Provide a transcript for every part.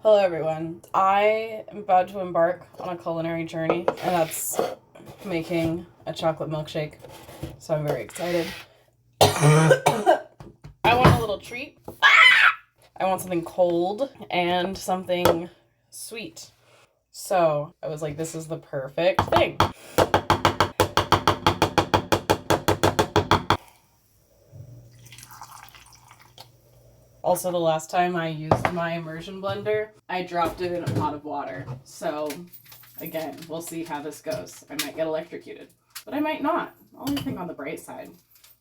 Hello everyone. I am about to embark on a culinary journey, and that's making a chocolate milkshake. So I'm very excited. I want a little treat. I want something cold and something sweet. So I was like, this is the perfect thing. Also, the last time I used my immersion blender, I dropped it in a pot of water. So, again, we'll see how this goes. I might get electrocuted, but I might not. Only think on the bright side.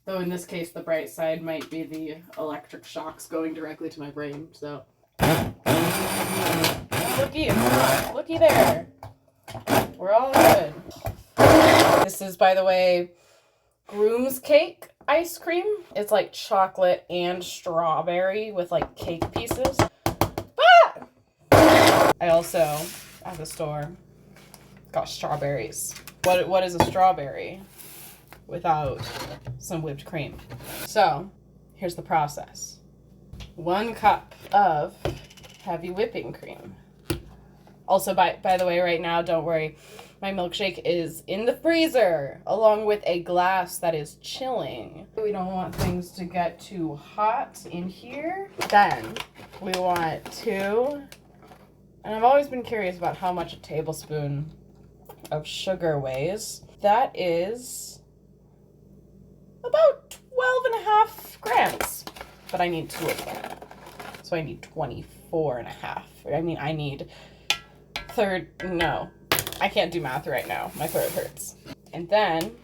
Though in this case, the bright side might be the electric shocks going directly to my brain, so. Looky, looky there. We're all good. This is, by the way, groom's cake ice cream. It's like chocolate and strawberry with like cake pieces. I also, at the store, got strawberries. What is a strawberry without some whipped cream? So, here's the process. 1 cup of heavy whipping cream. Also, by the way, right now, don't worry, my milkshake is in the freezer, along with a glass that is chilling. We don't want things to get too hot in here. Then, we want to, and I've always been curious about how much a tablespoon of sugar weighs. That is about 12.5 grams, but I need 2 of them. So I need 24.5. I need no. I can't do math right now. My throat hurts. And then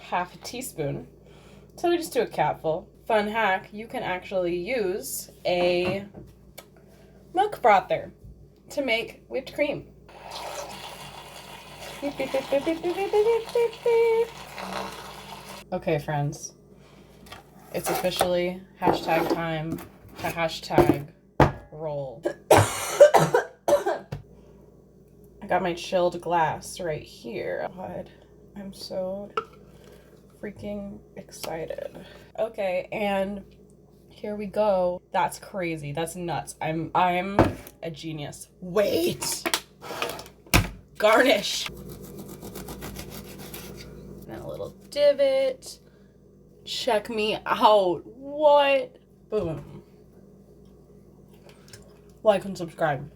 half a teaspoon. So we just do a capful. Fun hack, you can actually use a milk frother to make whipped cream. Okay, friends. It's officially hashtag time to hashtag roll. I got my chilled glass right here. God, I'm so freaking excited. Okay, and here we go. That's crazy. That's nuts. I'm a genius. Wait. Garnish. And a little divot. Check me out. What? Boom. Like and subscribe.